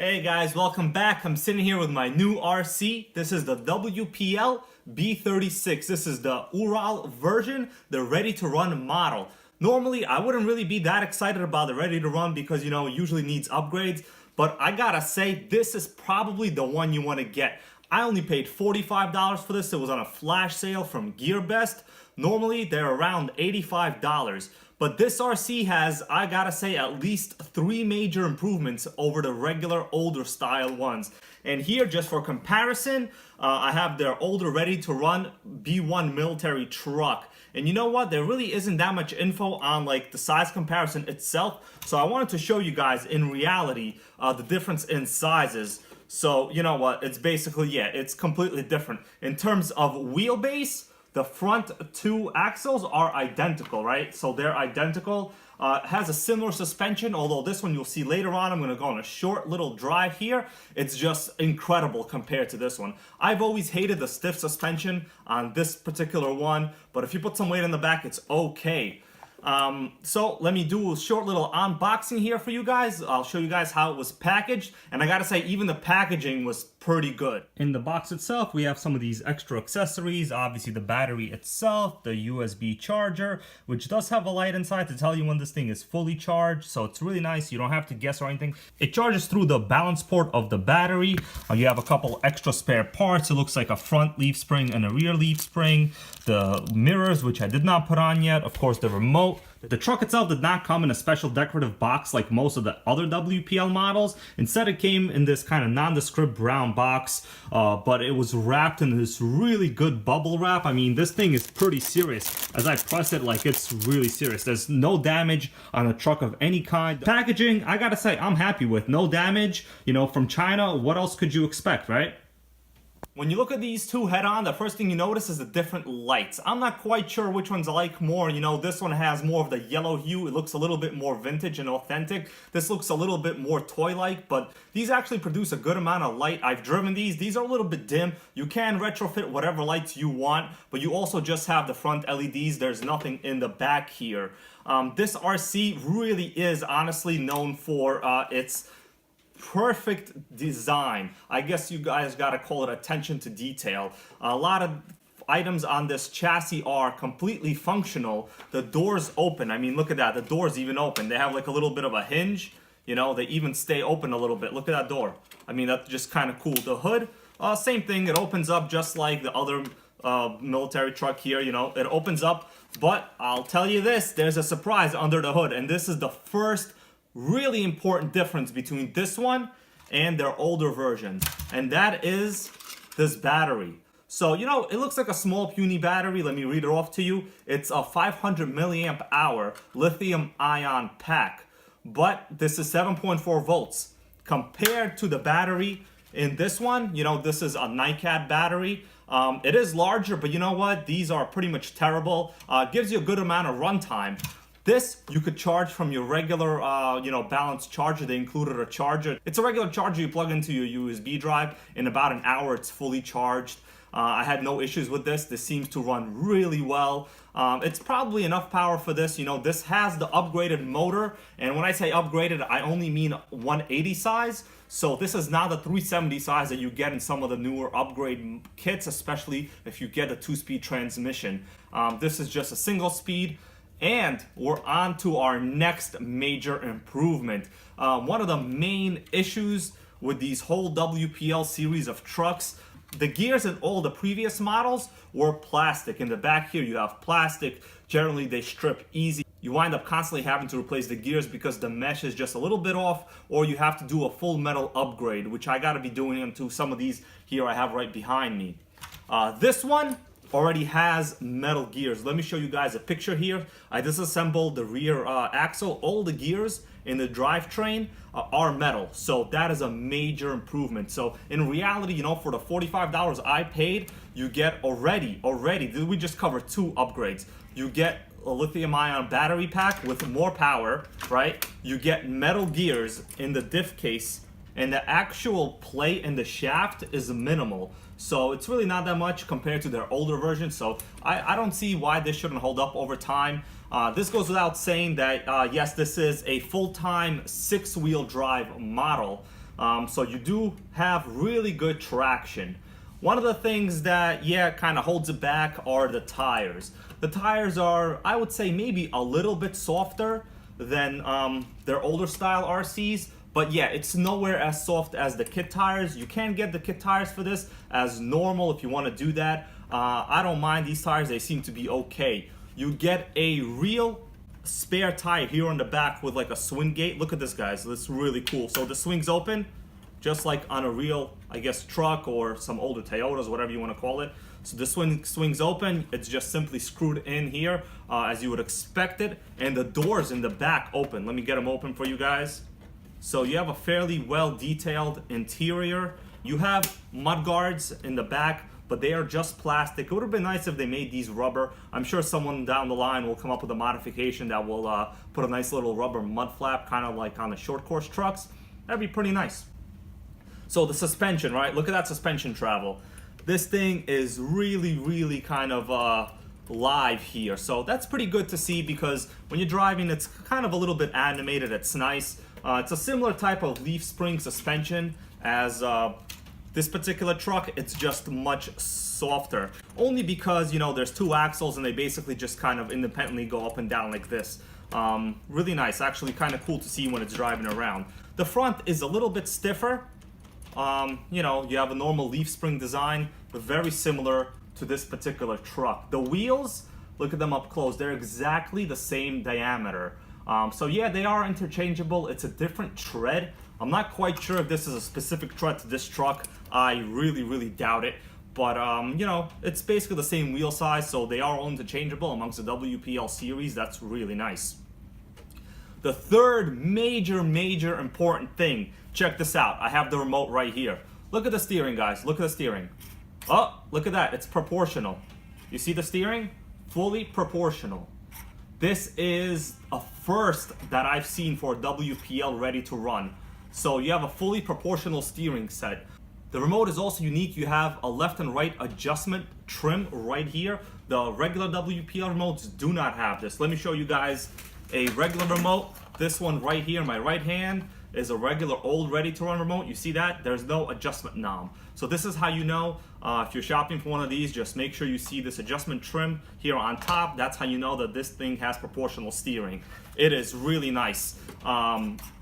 Hey guys, welcome back. I'm sitting here with my new RC. This is the WPL B36. This is the URAL version, the ready-to-run model. Normally, I wouldn't really be that excited about the ready-to-run because, it usually needs upgrades. But I gotta say, this is probably the one you want to get. I only paid $45 for this. It was on a flash sale from GearBest. Normally, they're around $85. But this RC has, I gotta say, at least 3 major improvements over the regular older style ones. And here, just for comparison, I have their older ready-to-run B1 military truck. And you know what? There really isn't that much info on like the size comparison itself. So I wanted to show you guys in reality the difference in sizes. So you know what? It's basically, it's completely different. In terms of wheelbase, the front 2 axles are identical, right? So they're identical. Has a similar suspension, although this one you'll see later on. I'm gonna go on a short little drive here. It's just incredible compared to this one. I've always hated the stiff suspension on this particular one, but if you put some weight in the back, it's okay. So let me do a short little unboxing here for you guys. I'll show you guys how it was packaged, and I gotta say, even the packaging was pretty good. In the box itself, we have some of these extra accessories. Obviously the battery itself, the USB charger, which does have a light inside to tell you when this thing is fully charged, so it's really nice. You don't have to guess or anything. It charges through the balance port of the battery. You have a couple extra spare parts. It looks like a front leaf spring and a rear leaf spring. The mirrors, which I did not put on yet. Of course, the remote. The truck itself did not come in a special decorative box like most of the other WPL models. Instead, it came in this kind of nondescript brown box, but it was wrapped in this really good bubble wrap. I mean, this thing is pretty serious. As I press it, like, it's really serious. There's no damage on a truck of any kind. The packaging, I gotta say, I'm happy with. No damage, from China. What else could you expect, right? When you look at these two head on, the first thing you notice is the different lights. I'm not quite sure which ones I like more. This one has more of the yellow hue. It looks a little bit more vintage and authentic. This looks a little bit more toy-like, but these actually produce a good amount of light. I've driven these. These are a little bit dim. You can retrofit whatever lights you want, but you also just have the front LEDs. There's nothing in the back here. This RC really is honestly known for its perfect design. I guess you guys gotta call it attention to detail. A lot of items on this chassis are completely functional. The doors open. I mean, look at that. The doors even open. They have like a little bit of a hinge. They even stay open a little bit. Look at that door. I mean, that's just kind of cool. The hood, same thing. It opens up just like the other military truck here. It opens up. But I'll tell you this, there's a surprise under the hood, and this is the first really important difference between this one and their older version, and that is this battery. So it looks like a small puny battery. Let me read it off to you. It's a 500 milliamp hour lithium ion pack, but this is 7.4 volts compared to the battery in this one. This is a NiCad battery. It is larger, but you know what, these are pretty much terrible. Gives you a good amount of runtime. This, you could charge from your regular, balanced charger. They included a charger. It's a regular charger you plug into your USB drive. In about an hour, it's fully charged. I had no issues with this. This seems to run really well. It's probably enough power for this. This has the upgraded motor. And when I say upgraded, I only mean 180 size. So this is not the 370 size that you get in some of the newer upgrade kits, especially if you get a 2-speed transmission. This is just a single speed. And we're on to our next major improvement. One of the main issues with these whole WPL series of trucks, the gears in all the previous models were plastic. In the back here, you have plastic. Generally, they strip easy. You wind up constantly having to replace the gears because the mesh is just a little bit off, or you have to do a full metal upgrade, which I gotta be doing into some of these here I have right behind me. This one already has metal gears. Let me show you guys a picture here. I disassembled the rear axle. All the gears in the drivetrain are metal, so that is a major improvement. So in reality, for the $45 I paid, you get already, we just covered 2 upgrades. You get a lithium ion battery pack with more power, right? You get metal gears in the diff case, and the actual plate in the shaft is minimal. So it's really not that much compared to their older version. So I don't see why this shouldn't hold up over time. This goes without saying that, yes, this is a full-time 6-wheel drive model. So you do have really good traction. One of the things that, yeah, kind of holds it back are the tires. The tires are, I would say, maybe a little bit softer than their older style RCs. But yeah, it's nowhere as soft as the kit tires. You can get the kit tires for this as normal if you want to do that. I don't mind these tires, they seem to be okay. You get a real spare tire here on the back with like a swing gate. Look at this, guys, this is really cool. So the swing's open, just like on a real, I guess, truck or some older Toyotas, whatever you want to call it. So the swing's open, it's just simply screwed in here as you would expect it. And the doors in the back open. Let me get them open for you guys. So you have a fairly well detailed interior. You have mud guards in the back, but they are just plastic. It would have been nice if they made these rubber. I'm sure someone down the line will come up with a modification that will put a nice little rubber mud flap, kind of like on the short course trucks. That'd be pretty nice. So the suspension, right? Look at that suspension travel. This thing is really, really kind of live here. So that's pretty good to see because when you're driving, it's kind of a little bit animated. It's nice. It's a similar type of leaf spring suspension as this particular truck. It's just much softer. Only because, you know, there's two axles and they basically just kind of independently go up and down like this. Really nice. Actually kind of cool to see when it's driving around. The front is a little bit stiffer. You know, you have a normal leaf spring design, but very similar to this particular truck. The wheels, look at them up close. They're exactly the same diameter. So yeah, they are interchangeable. It's a different tread. I'm not quite sure if this is a specific tread to this truck. I really, really doubt it. But, you know, it's basically the same wheel size, so they are all interchangeable amongst the WPL series. That's really nice. The third major important thing. Check this out. I have the remote right here. Look at the steering, guys. Look at the steering. Oh, look at that. It's proportional. You see the steering? Fully proportional. This is a first that I've seen for WPL ready to run. So you have a fully proportional steering set. The remote is also unique. You have a left and right adjustment trim right here. The regular WPL remotes do not have this. Let me show you guys a regular remote. This one right here in my right hand is a regular old ready to run remote. You see that? There's no adjustment knob. So this is how you know if you're shopping for one of these, just make sure you see this adjustment trim here on top. That's how you know that this thing has proportional steering. It is really nice.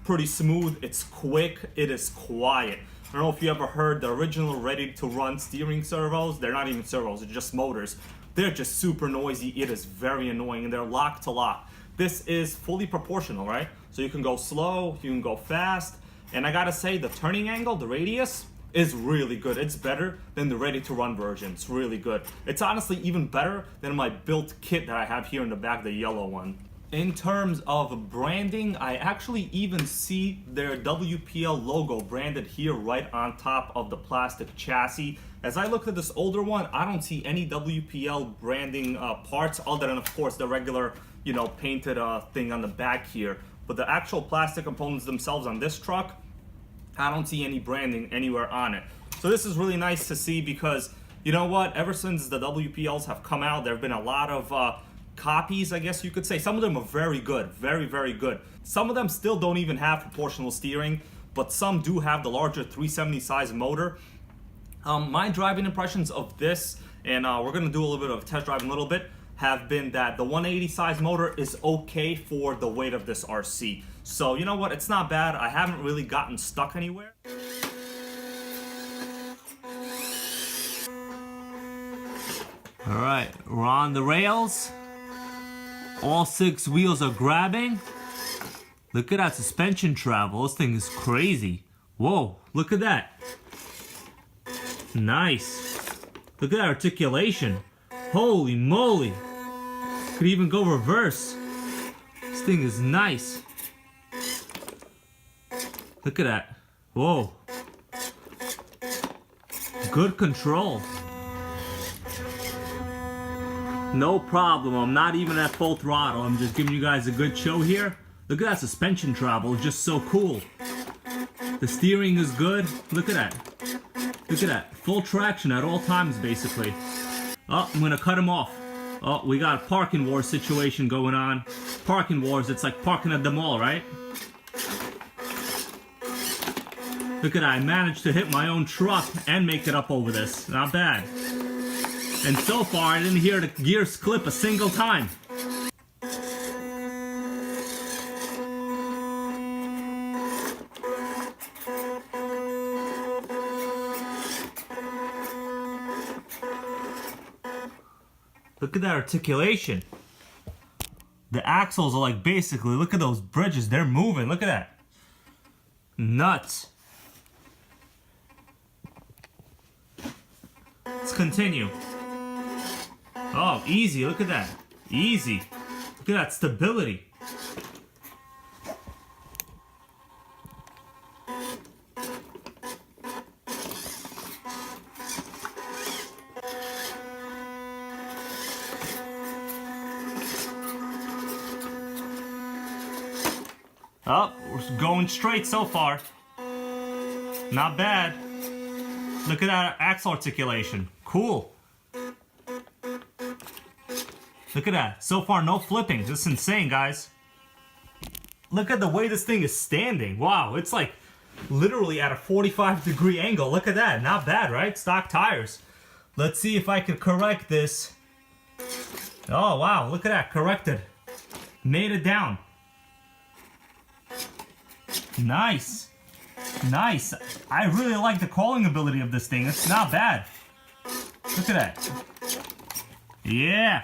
Pretty smooth, it's quick, it is quiet. I don't know if you ever heard the original ready to run steering servos. They're not even servos, they're just motors. They're just super noisy. It is very annoying and they're lock to lock. This is fully proportional, right? So you can go slow, you can go fast. And I gotta say, the turning angle, the radius, is really good. It's better than the ready to run version. It's really good. It's honestly even better than my built kit that I have here in the back, the yellow one. In terms of branding, I actually even see their WPL logo branded here right on top of the plastic chassis. As I look at this older one, I don't see any WPL branding parts other than, of course, the regular, you know, painted thing on the back here. But the actual plastic components themselves on this truck, I don't see any branding anywhere on it. So this is really nice to see because, you know what, ever since the WPLs have come out, there have been a lot of copies, I guess you could say. Some of them are very good, very good. Some of them still don't even have proportional steering, but some do have the larger 370 size motor. My driving impressions of this, and we're gonna do a little bit of test drive in a little bit, have been that the 180 size motor is okay for the weight of this RC. So you know what, it's not bad. I haven't really gotten stuck anywhere. All right, we're on the rails. All 6 wheels are grabbing. Look at that suspension travel. This thing is crazy. Whoa, look at that. Nice. Look at that articulation. Holy moly. Could even go reverse. This thing is nice. Look at that. Whoa. Good control. No problem. I'm not even at full throttle. I'm just giving you guys a good show here. Look at that suspension travel. It's just so cool. The steering is good. Look at that. Look at that. Full traction at all times, basically. Oh, I'm gonna cut him off. Oh, we got a parking wars situation going on. Parking wars, it's like parking at the mall, right? Look at that, I managed to hit my own truck and make it up over this. Not bad. And so far, I didn't hear the gears clip a single time. Look at that articulation. The axles are like basically, look at those bridges, they're moving, look at that. Nuts. Let's continue. Oh, easy, look at that. Easy. Look at that stability. Oh, we're going straight so far. Not bad. Look at that axle articulation. Cool. Look at that. So far, no flipping. This is insane, guys. Look at the way this thing is standing. Wow, it's like literally at a 45-degree angle. Look at that. Not bad, right? Stock tires. Let's see if I can correct this. Oh, wow. Look at that. Corrected. Made it down. Nice. Nice. I really like the crawling ability of this thing. It's not bad. Look at that. Yeah.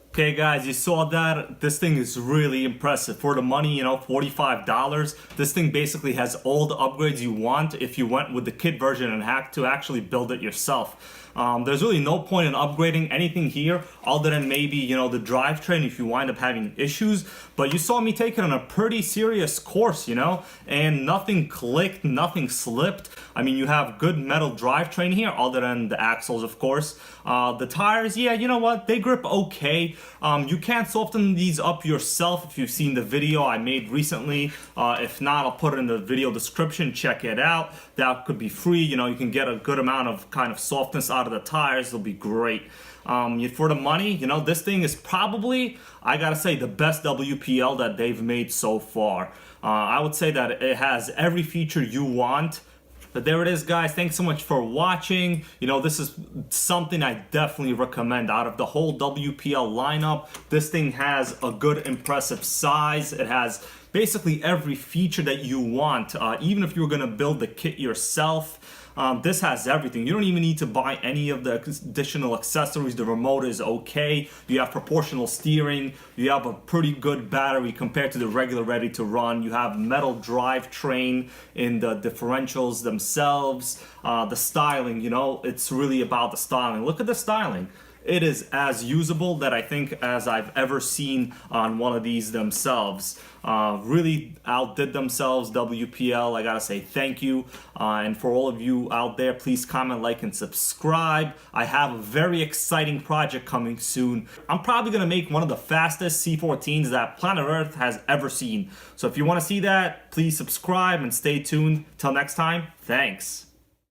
Okay guys, you saw that. This thing is really impressive. For the money, you know, $45, this thing basically has all the upgrades you want if you went with the kit version and had to actually build it yourself. There's really no point in upgrading anything here other than maybe, you know, the drivetrain if you wind up having issues. But you saw me take it on a pretty serious course, you know, and nothing clicked, nothing slipped. I mean, you have good metal drivetrain here other than the axles, of course. The tires, yeah, you know what, they grip okay. You can soften these up yourself if you've seen the video I made recently. If not, I'll put it in the video description. Check it out. That could be free. You know, you can get a good amount of kind of softness out of the tires. It'll be great. For the money, you know, this thing is probably, I gotta say, the best WPL that they've made so far. I would say that it has every feature you want. But there it is, guys. Thanks so much for watching. You know, this is something I definitely recommend. Out of the whole WPL lineup, this thing has a good, impressive size. It has basically every feature that you want. Even if you're gonna build the kit yourself, this has everything. You don't even need to buy any of the additional accessories. The remote is okay. You have proportional steering. You have a pretty good battery compared to the regular ready to run. You have metal drivetrain in the differentials themselves. The styling, you know, it's really about the styling. Look at the styling. It is as usable that I think as I've ever seen on one of these themselves. Really outdid themselves, WPL. I gotta say thank you. And for all of you out there, please comment, like, and subscribe. I have a very exciting project coming soon. I'm probably gonna make one of the fastest C14s that planet Earth has ever seen. So if you wanna see that, please subscribe and stay tuned. Till next time, thanks.